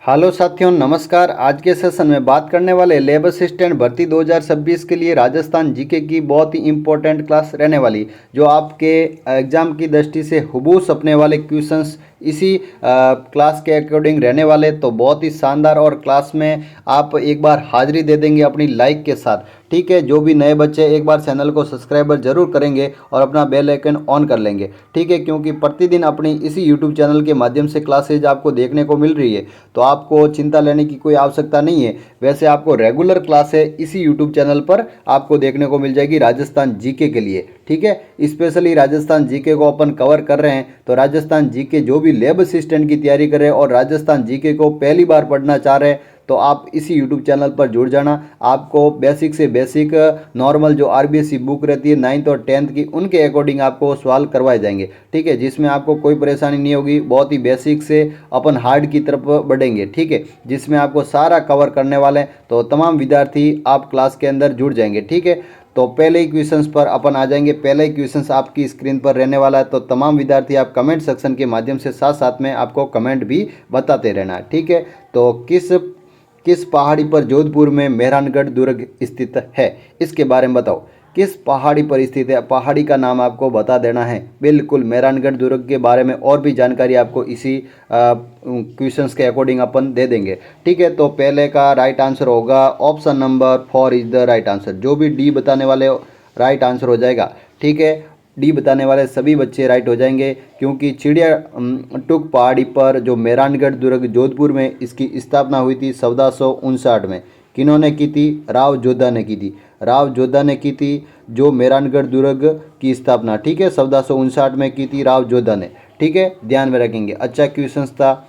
Hello साथियों, नमस्कार। आज के सेशन में बात करने वाले लेब असिस्टेंट भर्ती 2026 के लिए राजस्थान जीके की बहुत ही इंपॉर्टेंट क्लास रहने वाली, जो आपके एग्जाम की दृष्टि से हुबहू सपने वाले क्वेश्चंस इसी क्लास के अकॉर्डिंग रहने वाले। तो बहुत ही शानदार, और क्लास में आप एक बार हाजिरी दे देंगे अपनी लाइक के साथ, ठीक है। जो भी नए बच्चे एक बार चैनल को सब्सक्राइबर जरूर करेंगे और अपना बेल आइकन ऑन कर लेंगे, ठीक है, क्योंकि प्रतिदिन अपनी इसी यूट्यूब चैनल के माध्यम से क्लासेज आपको देखने को मिल रही है। तो आपको चिंता लेने की कोई आवश्यकता नहीं है। वैसे आपको रेगुलर क्लासें इसी यूट्यूब चैनल पर आपको देखने को मिल जाएगी राजस्थान जीके के लिए, ठीक है। स्पेशली राजस्थान जीके को अपन कवर कर रहे हैं। तो राजस्थान जीके जो भी लेब असिस्टेंट की तैयारी कर रहे हैं और राजस्थान जीके को पहली बार पढ़ना चाह रहे हैं, तो आप इसी यूट्यूब चैनल पर जुड़ जाना। आपको बेसिक से बेसिक नॉर्मल जो आरबीएससी बुक रहती है 9th और 10th की, उनके अकॉर्डिंग आपको सवाल करवाए जाएंगे, ठीक है, जिसमें आपको कोई परेशानी नहीं होगी। बहुत ही बेसिक से अपन हार्ड की तरफ बढ़ेंगे, ठीक है, जिसमें आपको सारा कवर करने वाले हैं। तो तमाम विद्यार्थी आप क्लास के अंदर जुड़ जाएंगे, ठीक है। तो पहले ही क्वेश्चंस पर अपन आ जाएंगे। पहले ही क्वेश्चंस आपकी स्क्रीन पर रहने वाला है। तो तमाम विद्यार्थी आप कमेंट सेक्शन के माध्यम से साथ साथ में आपको कमेंट भी बताते रहना है, ठीक है। तो किस पहाड़ी पर जोधपुर में मेहरानगढ़ दुर्ग स्थित है, इसके बारे में बताओ। किस पहाड़ी पर स्थित है, पहाड़ी का नाम आपको बता देना है। बिल्कुल, मेहरानगढ़ दुर्ग के बारे में और भी जानकारी आपको इसी क्वेश्चंस के अकॉर्डिंग अपन दे देंगे, ठीक है। तो पहले का राइट आंसर होगा option number 4 is the right answer. जो भी डी बताने वाले राइट आंसर हो जाएगा, ठीक है। डी बताने वाले सभी बच्चे राइट हो जाएंगे, क्योंकि चिड़िया टुक पहाड़ी पर जो मेहरानगढ़ दुर्ग जोधपुर में इसकी स्थापना हुई थी 1459 में। किन्होंने की थी? राव जोधा ने की थी। राव जोधा ने की थी जो मेहरानगढ़ दुर्ग की स्थापना, ठीक है, 1459 में की थी राव जोधा ने, ठीक है, ध्यान में रखेंगे। अच्छा क्वेश्चन था।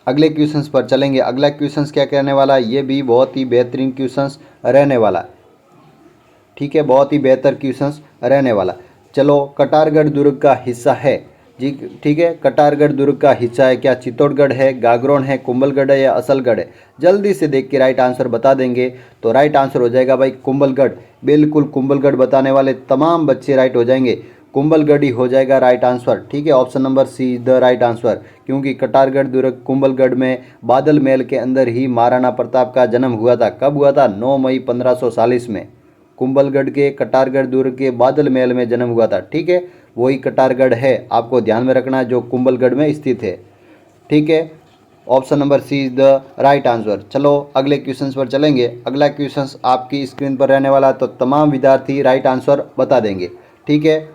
अगले क्वेश्चंस पर चलेंगे। अगला क्वेश्चंस क्या कहने वाला है, ये भी बहुत ही बेहतरीन क्वेश्चंस रहने वाला है, ठीक है, बहुत ही बेहतर क्वेश्चंस रहने वाला। चलो, कटारगढ़ दुर्ग का हिस्सा है जी, ठीक है। कटारगढ़ दुर्ग का हिस्सा है क्या? चित्तौड़गढ़ है, गागरोन है, कुंभलगढ़ है या असलगढ़ है? जल्दी से देख के राइट आंसर बता देंगे। तो राइट आंसर हो जाएगा भाई कुंभलगढ़। बिल्कुल, कुंभलगढ़ बताने वाले तमाम बच्चे राइट हो जाएंगे। कुंभलगढ़ ही हो जाएगा राइट आंसर, ठीक है। Option number C is the right answer, क्योंकि कटारगढ़ दुर्ग कुंभलगढ़ में बादल महल के अंदर ही महाराणा प्रताप का जन्म हुआ था। कब हुआ था? 9 मई 1540 में। कुंभलगढ़ के कटारगढ़ दुर्ग के बादल महल में जन्म हुआ था, ठीक है। वही कटारगढ़ है, आपको ध्यान में रखना है, जो कुंभलगढ़ में स्थित है, ठीक है। Option number C is the right answer. चलो अगले क्वेश्चंस पर चलेंगे। अगला क्वेश्चंस आपकी स्क्रीन पर रहने वाला है, तो तमाम विद्यार्थी राइट आंसर बता देंगे, ठीक है।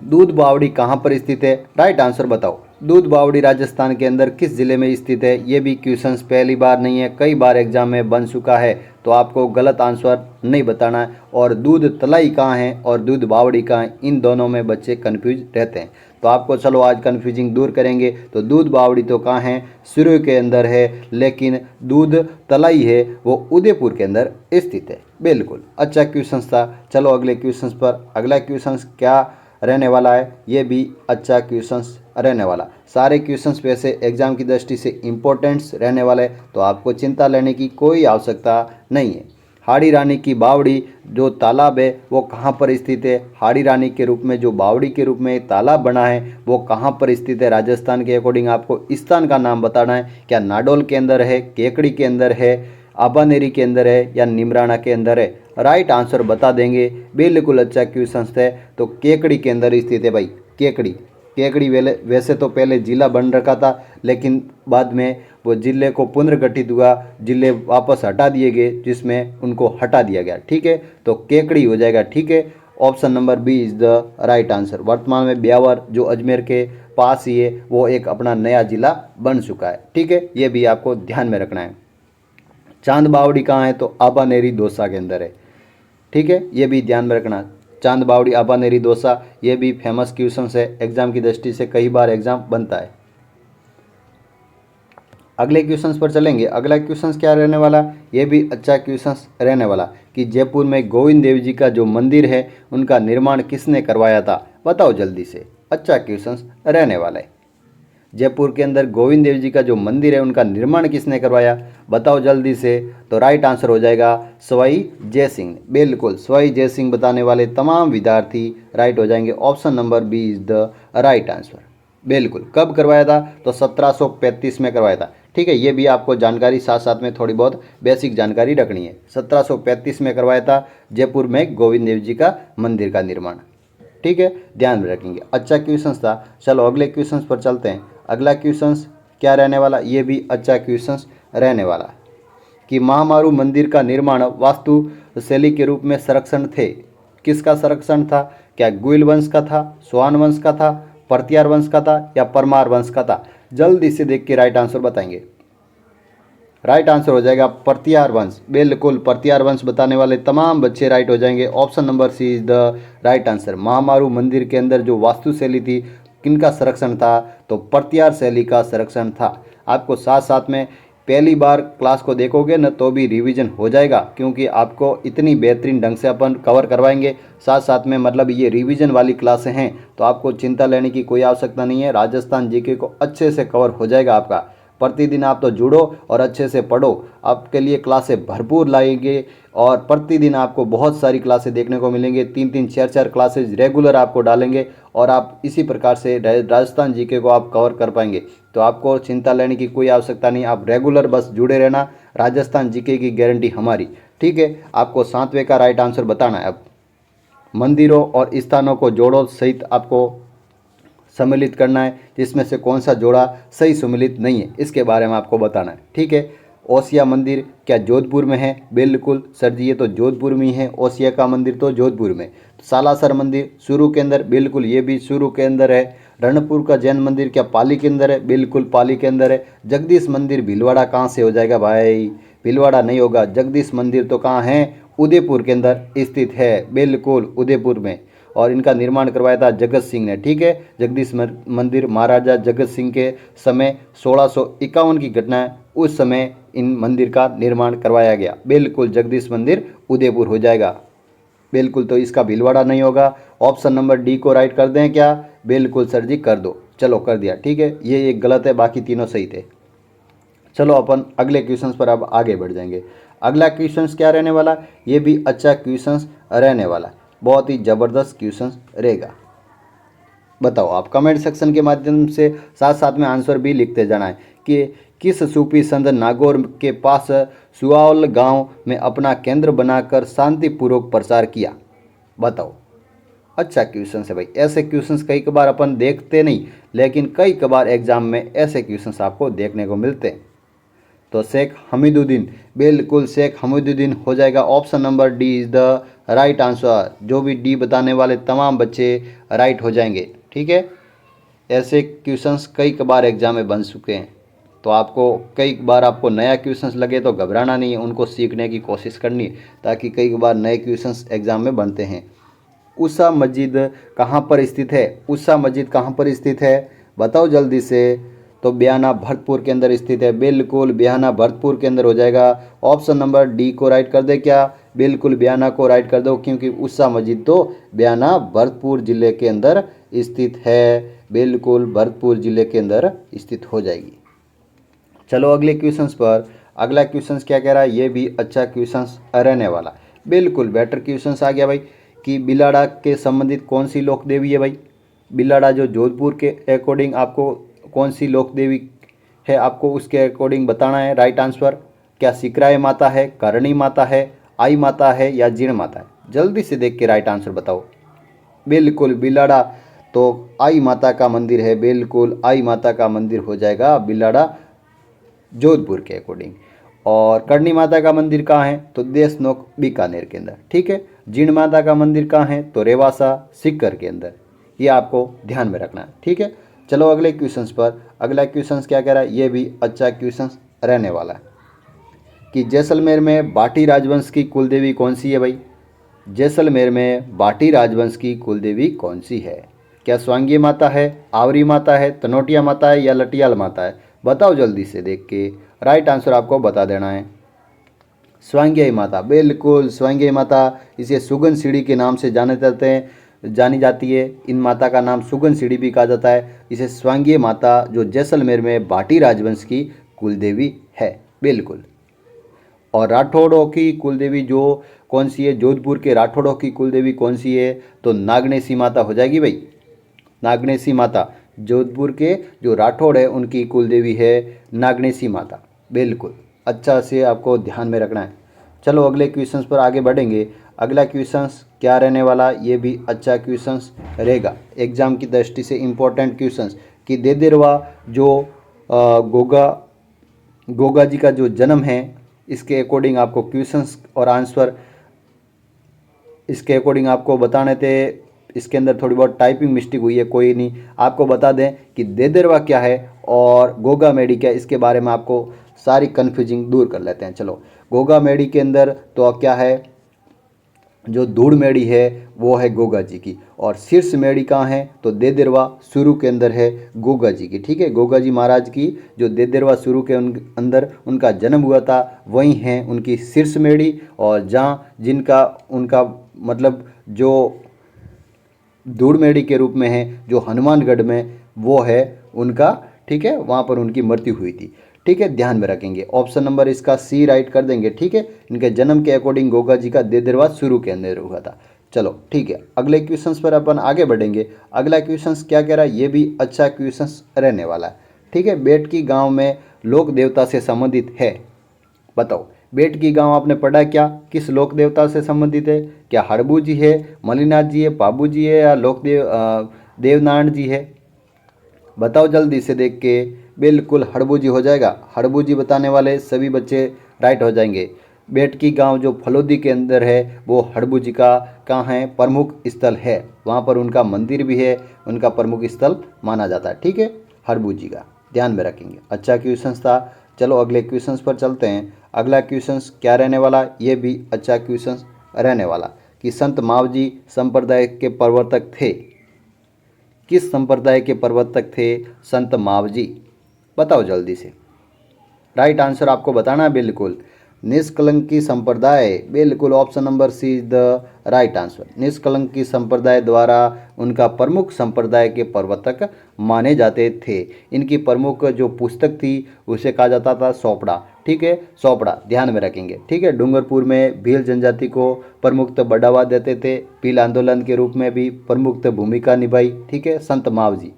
दूध बावड़ी कहाँ पर स्थित है? राइट आंसर बताओ। दूध बावड़ी राजस्थान के अंदर किस जिले में स्थित है? ये भी क्वेश्चंस पहली बार नहीं है, कई बार एग्जाम में बन चुका है। तो आपको गलत आंसर नहीं बताना है। और दूध तलाई कहाँ है और दूध बावड़ी कहाँ है, इन दोनों में बच्चे कन्फ्यूज रहते हैं। तो आपको चलो आज कन्फ्यूजिंग दूर करेंगे। तो दूध बावड़ी तो कहाँ है? सिरोही के अंदर है, लेकिन दूध तलाई है वो उदयपुर के अंदर स्थित है। बिल्कुल, अच्छा क्वेश्चन था। चलो अगले क्वेश्चन पर। अगला क्वेश्चन क्या रहने वाला है? ये भी अच्छा क्वेश्चंस रहने वाला। सारे क्वेश्चंस वैसे एग्जाम की दृष्टि से इम्पोर्टेंट्स रहने वाले, तो आपको चिंता लेने की कोई आवश्यकता नहीं है। हाड़ी रानी की बावड़ी जो तालाब है वो कहाँ पर स्थित है? हाड़ी रानी के रूप में जो बावड़ी के रूप में तालाब बना है वो कहाँ पर स्थित है? राजस्थान के अकॉर्डिंग आपको स्थान का नाम बताना है। क्या नाडोल के अंदर है, केकड़ी के अंदर है, आबानेरी के अंदर है या निमराना के अंदर है? राइट आंसर बता देंगे। बिल्कुल, अच्छा क्वेश्चन है। तो केकड़ी के अंदर स्थित है भाई, केकड़ी। केकड़ी वैसे तो पहले जिला बन रखा था, लेकिन बाद में वो जिले को पुनर्गठित हुआ, जिले वापस हटा दिए गए, जिसमें उनको हटा दिया गया, ठीक है। तो केकड़ी हो जाएगा, ठीक है। Option number B is the right answer. वर्तमान में ब्यावर जो अजमेर के पास ही है, वो एक अपना नया जिला बन चुका है, ठीक है। ये भी आपको ध्यान में रखना है। चांद बावड़ी कहाँ है? तो आबानेरी दौसा के अंदर है, ठीक है, ये भी ध्यान में रखना। चांद बावड़ी आबानेरी दौसा, ये भी फेमस क्वेश्चन है, एग्जाम की दृष्टि से कई बार एग्जाम बनता है। अगले क्वेश्चंस पर चलेंगे। अगला क्वेश्चंस क्या रहने वाला? ये भी अच्छा क्वेश्चंस रहने वाला कि जयपुर में गोविंद देव जी का जो मंदिर है उनका निर्माण किसने करवाया था? बताओ जल्दी से। अच्छा क्वेश्चंस रहने वाला है। जयपुर के अंदर गोविंद देव जी का जो मंदिर है उनका निर्माण किसने करवाया? बताओ जल्दी से। तो राइट आंसर हो जाएगा सवाई जय सिंह। बिल्कुल, सवाई जय सिंह बताने वाले तमाम विद्यार्थी राइट हो जाएंगे। Option number B is the right answer. बिल्कुल, कब करवाया था? तो 1735 में करवाया था। ठीक है, ये भी आपको जानकारी साथ साथ में थोड़ी बहुत बेसिक जानकारी रखनी है। 1735 में करवाया था जयपुर में गोविंद देव जी का मंदिर का निर्माण। ठीक है, ध्यान में रखेंगे। अच्छा क्वेश्चन था। चलो अगले क्वेश्चन पर चलते हैं। अगला क्वेश्चन क्या रहने वाला? ये भी अच्छा क्वेश्चन रहने वाला कि महामारू मंदिर का निर्माण वास्तु शैली के रूप में संरक्षण थे। किसका संरक्षण था? क्या गुइल वंश का था, सोहान वंश का था, परतियार वंश का था या परमार वंश का था? जल्दी से देख के राइट आंसर बताएंगे। राइट आंसर हो जाएगा परतियार वंश। बिल्कुल, परतियार वंश बताने वाले तमाम बच्चे राइट हो जाएंगे। Option number C is the right answer. Mahamaru मंदिर के अंदर जो वास्तु शैली थी किनका संरक्षण था? तो परतियार शैली का संरक्षण था। आपको साथ साथ में पहली बार क्लास को देखोगे न तो भी रिवीजन हो जाएगा, क्योंकि आपको इतनी बेहतरीन ढंग से अपन कवर करवाएंगे। साथ साथ में मतलब ये रिवीजन वाली क्लासें हैं, तो आपको चिंता लेने की कोई आवश्यकता नहीं है। राजस्थान जीके को अच्छे से कवर हो जाएगा आपका। प्रतिदिन आप तो जुड़ो और अच्छे से पढ़ो। आपके लिए क्लासें भरपूर लाएंगे और प्रतिदिन आपको बहुत सारी क्लासें देखने को मिलेंगे। 3-3 4-4 क्लासेज रेगुलर आपको डालेंगे और आप इसी प्रकार से राजस्थान जीके को आप कवर कर पाएंगे। तो आपको चिंता लेने की कोई आवश्यकता नहीं। आप रेगुलर बस जुड़े रहना। राजस्थान जीके की गारंटी हमारी। ठीक है, आपको 7वें का राइट आंसर बताना है। अब मंदिरों और स्थानों को जोड़ो सहित आपको सम्मिलित करना है, जिसमें से कौन सा जोड़ा सही सम्मिलित नहीं है इसके बारे में आपको बताना है। ठीक है, ओसिया मंदिर क्या जोधपुर में है? बिल्कुल सर जी, ये तो जोधपुर में ही है। ओसिया का मंदिर तो जोधपुर में। तो सालासर मंदिर चूरू के अंदर? बिल्कुल, ये भी चूरू के अंदर है। रणपुर का जैन मंदिर क्या पाली के अंदर है? बिल्कुल पाली के अंदर है। जगदीश मंदिर भीलवाड़ा कहाँ से हो जाएगा भाई? भीलवाड़ा नहीं होगा। जगदीश मंदिर तो कहाँ है? उदयपुर के अंदर स्थित है। बिल्कुल उदयपुर में। और इनका निर्माण करवाया था जगत सिंह ने। ठीक है, जगदीश मंदिर महाराजा जगत सिंह के समय 1651 की घटना है, उस समय इन मंदिर का निर्माण करवाया गया। बिल्कुल, जगदीश मंदिर उदयपुर हो जाएगा। बिल्कुल, तो इसका भीलवाड़ा नहीं होगा। ऑप्शन नंबर डी को राइट कर दें क्या? बिल्कुल सर जी, कर दो। चलो कर दिया। ठीक है, ये एक गलत है, बाकी तीनों सही थे। चलो अपन अगले क्वेश्चन पर अब आगे बढ़ जाएंगे। अगला क्वेश्चन क्या रहने वाला? ये भी अच्छा क्वेश्चन रहने वाला, बहुत ही ज़बरदस्त क्वेश्चन रहेगा। बताओ, आप कमेंट सेक्शन के माध्यम से साथ साथ में आंसर भी लिखते जाना है कि किस सूफी संत नागौर के पास सुआवल गांव में अपना केंद्र बनाकर शांतिपूर्वक प्रचार किया? बताओ। अच्छा क्वेश्चन है भाई। ऐसे क्वेश्चंस कई कबार अपन देखते नहीं, लेकिन कई कबार एग्जाम में ऐसे क्वेश्चंस आपको देखने को मिलते हैं। तो शेख हमीदुद्दीन, बिल्कुल शेख हमीदुद्दीन हो जाएगा। Option number D is the right answer. जो भी डी बताने वाले तमाम बच्चे राइट हो जाएंगे। ठीक है, ऐसे क्वेश्चंस कई बार एग्जाम में बन चुके हैं, तो आपको कई बार आपको नया क्वेश्चंस लगे तो घबराना नहीं है, उनको सीखने की कोशिश करनी है, ताकि कई बार नए क्वेश्चंस एग्जाम में बनते हैं। उषा मस्जिद कहाँ पर स्थित है? उषा मस्जिद कहाँ पर स्थित है? बताओ जल्दी से। तो ब्याना भरतपुर के अंदर स्थित है। बिल्कुल, ब्याना भरतपुर के अंदर हो जाएगा। ऑप्शन नंबर डी को राइट कर दे क्या? बिल्कुल, ब्याना को राइट कर दो, क्योंकि उषा मस्जिद तो ब्याना भरतपुर जिले के अंदर स्थित है। बिल्कुल, भरतपुर जिले के अंदर स्थित हो जाएगी। चलो अगले क्वेश्चंस पर। अगला क्वेश्चंस क्या कह रहा है? ये भी अच्छा क्वेश्चंस रहने वाला। बिल्कुल बेटर क्वेश्चंस आ गया भाई कि बिलाड़ा के संबंधित कौन सी लोक देवी है भाई? बिलाड़ा जो जोधपुर के अकॉर्डिंग आपको कौन सी लोक देवी है, आपको उसके अकॉर्डिंग बताना है। राइट आंसर क्या सिकराय माता है, करणी माता है, आई माता है या जीण माता है? जल्दी से देख के राइट आंसर बताओ। बिल्कुल, बिलाड़ा तो आई माता का मंदिर है। बिल्कुल, आई माता का मंदिर हो जाएगा बिलाड़ा जोधपुर के अकॉर्डिंग। और करणी माता का मंदिर कहाँ है? तो देशनोक बीकानेर के अंदर। ठीक है, जीण माता का मंदिर कहाँ है? तो रेवासा सीकर के अंदर। ये आपको ध्यान में रखना है। ठीक है, चलो अगले क्वेश्चंस पर। अगला क्वेश्चंस क्या कह रहा है? ये भी अच्छा क्वेश्चंस रहने वाला है कि जैसलमेर में बाटी राजवंश की कुलदेवी कौन सी है भाई? जैसलमेर में बाटी राजवंश की कुलदेवी कौन सी है? क्या स्वांगी माता है, आवरी माता है, तनोटिया माता है या लटियाल माता है? बताओ जल्दी से देख के। राइट आंसर आपको बता देना है। स्वांग्याई माता, बिल्कुल स्वांग्याई माता, इसे सुगन सीढ़ी के नाम से जानी जाती है। इन माता का नाम सुगन सीढ़ी भी कहा जाता है। इसे स्वांग्याई माता जो जैसलमेर में बाटी राजवंश की कुलदेवी है। बिल्कुल। और राठौड़ों की कुलदेवी जो कौन सी है? जोधपुर के राठौड़ों की कुलदेवी कौन सी है? तो नागनेशी माता हो जाएगी भाई। नागनेशी माता जोधपुर के जो राठौड़ है उनकी कुल देवी है नागणेशी माता। बिल्कुल अच्छा से आपको ध्यान में रखना है। चलो अगले क्वेश्चंस पर आगे बढ़ेंगे। अगला क्वेश्चंस क्या रहने वाला, ये भी अच्छा क्वेश्चंस रहेगा, एग्जाम की दृष्टि से इम्पोर्टेंट क्वेश्चंस कि देदेरवा जो गोगा गोगा जी का जो जन्म है इसके अकॉर्डिंग आपको क्वेश्चंस और आंसर इसके अकॉर्डिंग आपको बताने थे। इसके अंदर थोड़ी बहुत टाइपिंग मिस्टेक हुई है, कोई नहीं, आपको बता दें कि देदेरवा क्या है और गोगा मेडी क्या है, इसके बारे में आपको सारी कन्फ्यूजिंग दूर कर लेते हैं। चलो गोगा मेडी के अंदर तो क्या है, जो धूड़ मेड़ी है वो है गोगा जी की, और शीर्ष मेड़ी कहाँ है तो देदेरवा शुरू के अंदर है गोगा जी की। ठीक है, गोगा जी महाराज की जो देदेरवा शुरू के अंदर उनका जन्म हुआ था वहीं है उनकी शीर्ष मेड़ी, और जहाँ जिनका उनका मतलब जो धूड़ मेड़ी के रूप में है जो हनुमानगढ़ में वो है उनका, ठीक है, वहाँ पर उनकी मृत्यु हुई थी। ठीक है, ध्यान में रखेंगे, ऑप्शन नंबर इसका सी राइट कर देंगे। ठीक है, इनके जन्म के अकॉर्डिंग गोगा जी का देदेरवा शुरू के अंदर हुआ था। चलो ठीक है, अगले क्वेश्चंस पर अपन आगे बढ़ेंगे। अगला क्वेश्चंस क्या कह रहा है, ये भी अच्छा क्वेश्चंस रहने वाला है। ठीक है, बेटकी गांव में लोक देवता से संबंधित है, बताओ बेटकी गांव आपने पढ़ा क्या, किस लोक देवता से संबंधित है, क्या हड़बू जी है, मलिनाथ जी है, पाबू जी है, या देवनारायण जी है, बताओ जल्दी से देख के। बिल्कुल हड़बू जी हो जाएगा, हड़बू जी बताने वाले सभी बच्चे राइट हो जाएंगे। बेटकी गांव जो फलोदी के अंदर है वो हड़बू जी का कहाँ है, प्रमुख स्थल है, वहाँ पर उनका मंदिर भी है, उनका प्रमुख स्थल माना जाता है। ठीक है, हड़बू जी का ध्यान में रखेंगे। अच्छा क्वेश्चन था। चलो अगले क्वेश्चन पर चलते हैं। अगला क्वेश्चन क्या रहने वाला, ये भी अच्छा क्वेश्चन रहने वाला कि संत मावजी संप्रदाय के प्रवर्तक थे, किस संप्रदाय के प्रवर्तक थे संत मावजी, बताओ जल्दी से। राइट आंसर आपको बताना है, बिल्कुल निष्कलंकी संप्रदाय, बिल्कुल option number C is the right answer. निष्कलंकी संप्रदाय द्वारा उनका प्रमुख संप्रदाय के प्रवर्तक माने जाते थे। इनकी प्रमुख जो पुस्तक थी उसे कहा जाता था सोपड़ा। ठीक है, सोपड़ा ध्यान में रखेंगे। ठीक है, डूंगरपुर में भील जनजाति को प्रमुखतः बढ़ावा देते थे, भील आंदोलन के रूप में भी प्रमुखतः भूमिका निभाई। ठीक है, संत मावजी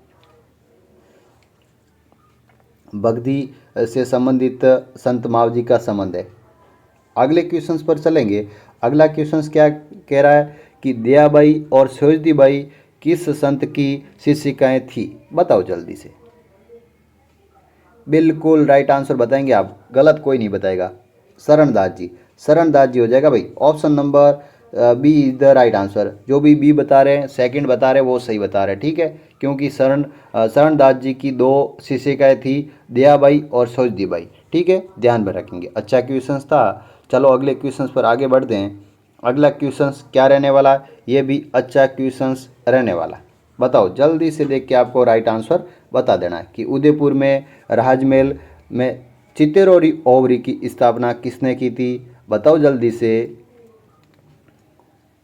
बगधी से संबंधित संत मावजी का संबंध है। अगले क्वेश्चंस पर चलेंगे। अगला क्वेश्चंस क्या कह रहा है कि दयाबाई और सरोजनीबाई किस संत की शिक्षिकाएं थी, बताओ जल्दी से। बिल्कुल राइट आंसर बताएंगे आप, गलत कोई नहीं बताएगा। शरणदास जी, शरणदास जी हो जाएगा भाई, option number B is the right answer. जो भी बी बता रहे हैं, सेकंड बता रहे हैं, वो सही बता रहे हैं। ठीक है, क्योंकि शरणदास जी की दो शिक्षिकाएं थी, दयाबाई और सरोजनीबाई। ठीक है, ध्यान में रखेंगे। अच्छा क्वेश्चन था। चलो अगले क्वेश्चन पर आगे बढ़ते हैं। अगला क्वेश्चन क्या रहने वाला, ये भी अच्छा क्वेश्चन रहने वाला, बताओ जल्दी से देख के आपको राइट आंसर बता देना है कि उदयपुर में राजमहल में चित्तेरोरी ओवरी की स्थापना किसने की थी, बताओ जल्दी से,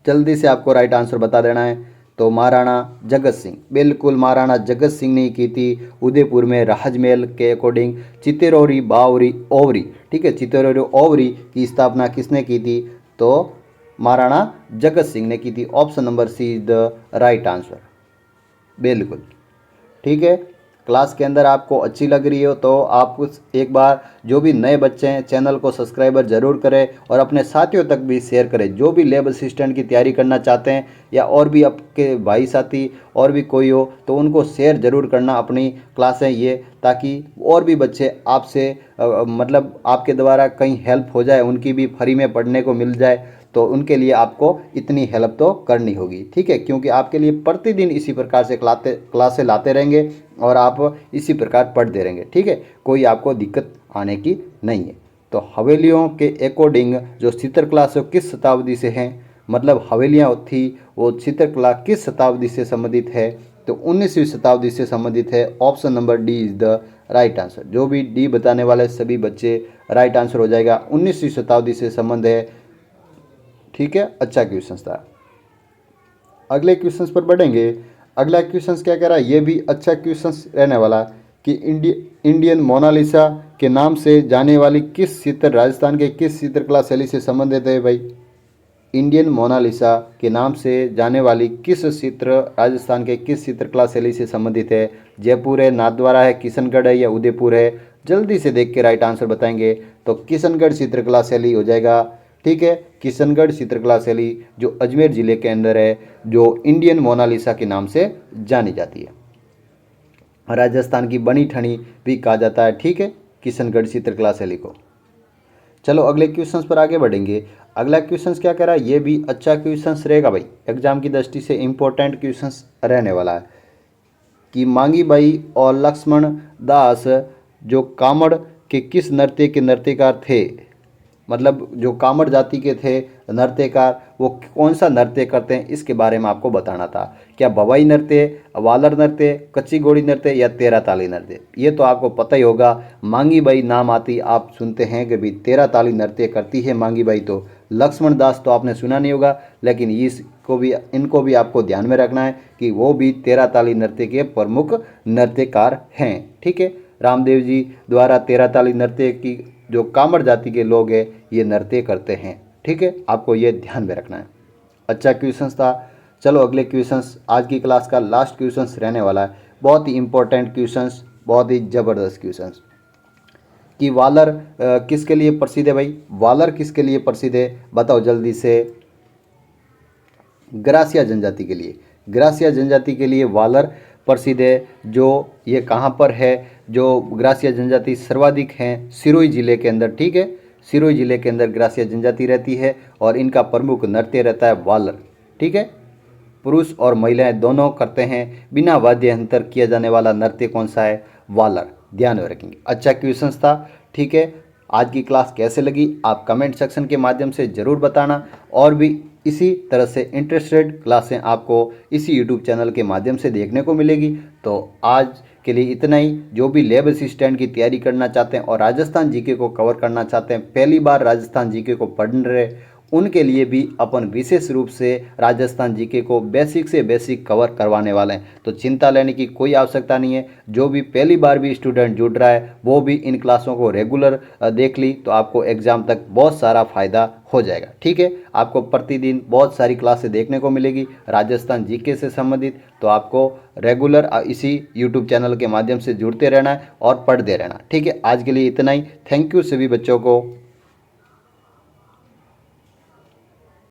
जल्दी से आपको राइट आंसर बता देना है। तो महाराणा जगत सिंह, बिल्कुल महाराणा जगत सिंह ने की थी उदयपुर में राजमहल के अकॉर्डिंग चित्तेरोरी बावरी ओवरी। ठीक है, चित्तेरोरी ओवरी की स्थापना किसने की थी, तो महाराणा जगत सिंह ने की थी। Option number C is the right answer. बिल्कुल ठीक है, क्लास के अंदर आपको अच्छी लग रही हो तो आप कुछ एक बार जो भी नए बच्चे हैं चैनल को सब्सक्राइबर ज़रूर करें और अपने साथियों तक भी शेयर करें। जो भी लैब असिस्टेंट की तैयारी करना चाहते हैं या और भी आपके भाई साथी और भी कोई हो तो उनको शेयर ज़रूर करना अपनी क्लासें ये, ताकि और भी बच्चे आपसे मतलब आपके द्वारा कहीं हेल्प हो जाए, उनकी भी फ्री में पढ़ने को मिल जाए, तो उनके लिए आपको इतनी हेल्प तो करनी होगी। ठीक है, क्योंकि आपके लिए प्रतिदिन इसी प्रकार से क्लासें लाते रहेंगे और आप इसी प्रकार पढ़ते रहेंगे। ठीक है, कोई आपको दिक्कत आने की नहीं है। तो हवेलियों के अकॉर्डिंग जो चित्रकला से किस शताब्दी से हैं, मतलब हवेलियाँ थी वो चित्रकला किस शताब्दी से संबंधित है, तो 19वीं शताब्दी से संबंधित है। Option number D is the right answer. जो भी डी बताने वाले सभी बच्चे राइट आंसर हो जाएगा, 19वीं शताब्दी से संबंध है। ठीक है, अच्छा क्वेश्चन था। अगले क्वेश्चन पर बढ़ेंगे। अगला क्वेश्चन क्या कह रहा है, ये भी अच्छा क्वेश्चन रहने वाला कि इंडियन मोनालिसा के नाम से जाने वाली किस चित्र राजस्थान के किस चित्रकला शैली से संबंधित है भाई, इंडियन मोनालिसा के नाम से जाने वाली किस चित्र राजस्थान के किस चित्रकला शैली से संबंधित है? जयपुर है, नाथद्वारा है, किशनगढ़ है या उदयपुर है? जल्दी से देख के राइट आंसर बताएंगे तो किशनगढ़ चित्रकला शैली हो जाएगा। ठीक है, किशनगढ़ चित्रकला शैली जो अजमेर जिले के अंदर है, जो इंडियन मोनालिसा के नाम से जानी जाती है। राजस्थान की बनी ठनी भी कहा जाता है, ठीक है, किशनगढ़ चित्रकला शैली को। चलो अगले क्वेश्चंस पर आगे बढ़ेंगे। अगला क्वेश्चंस क्या कह रहा है? ये भी अच्छा क्वेश्चंस रहेगा भाई, एग्जाम की दृष्टि से इंपॉर्टेंट क्वेश्चंस रहने वाला है कि मांगी बाई और लक्ष्मण दास जो कामड़ के किस नृत्य के नृत्यकार थे? मतलब जो कामड़ जाति के थे नृत्यकार, वो कौन सा नृत्य करते हैं, इसके बारे में आपको बताना था। क्या भवाई नृत्य, वालर नृत्य, कच्ची घोड़ी नृत्य या तेरह ताली नृत्य? ये तो आपको पता ही होगा। मांगी बाई नाम आती आप सुनते हैं कि भाई तेरह ताली नृत्य करती है मांगी बाई। तो लक्ष्मण दास तो आपने सुना नहीं होगा, लेकिन इनको भी आपको ध्यान में रखना है कि वो भी तेरह ताली नृत्य के प्रमुख नृत्यकार हैं। ठीक है, रामदेव जी द्वारा तेरह ताली नृत्य की जो कामड़ जाति के लोग हैं ये नृत्य करते हैं। ठीक है, आपको ये ध्यान में रखना है। अच्छा क्वेश्चन था। चलो अगले क्वेश्चंस, आज की क्लास का लास्ट क्वेश्चंस रहने वाला है, बहुत ही इंपॉर्टेंट क्वेश्चंस, बहुत ही ज़बरदस्त क्वेश्चंस कि वालर किसके लिए प्रसिद्ध है भाई? वालर किसके लिए प्रसिद्ध है बताओ जल्दी से। ग्रासिया जनजाति के लिए, ग्रासिया जनजाति के लिए वालर प्रसिद्ध है। जो ये कहाँ पर है? जो ग्रासिया जनजाति सर्वाधिक हैं सिरोही जिले के अंदर। ठीक है, सिरोही जिले के अंदर ग्रासिया जनजाति रहती है और इनका प्रमुख नृत्य रहता है वालर। ठीक है, पुरुष और महिलाएं दोनों करते हैं, बिना वाद्य यंत्र किया जाने वाला नृत्य कौन सा है? वालर। ध्यान में रखेंगे। अच्छा क्वेश्चन था। ठीक है, आज की क्लास कैसे लगी आप कमेंट सेक्शन के माध्यम से ज़रूर बताना, और भी इसी तरह से इंटरेस्टेड क्लासें आपको इसी यूट्यूब चैनल के माध्यम से देखने को मिलेगी। तो आज के लिए इतना ही। जो भी लैब असिस्टेंट की तैयारी करना चाहते हैं और राजस्थान जीके को कवर करना चाहते हैं, पहली बार राजस्थान जीके को पढ़ रहे, उनके लिए भी अपन विशेष रूप से राजस्थान जीके को बेसिक से बेसिक कवर करवाने वाले हैं। तो चिंता लेने की कोई आवश्यकता नहीं है। जो भी पहली बार भी स्टूडेंट जुड़ रहा है वो भी इन क्लासों को रेगुलर देख ली तो आपको एग्ज़ाम तक बहुत सारा फ़ायदा हो जाएगा। ठीक है, आपको प्रतिदिन बहुत सारी क्लासें देखने को मिलेगी राजस्थान जीके से संबंधित। तो आपको रेगुलर इसी यूट्यूब चैनल के माध्यम से जुड़ते रहना है और पढ़ते रहना। ठीक है, आज के लिए इतना ही। थैंक यू सभी बच्चों को।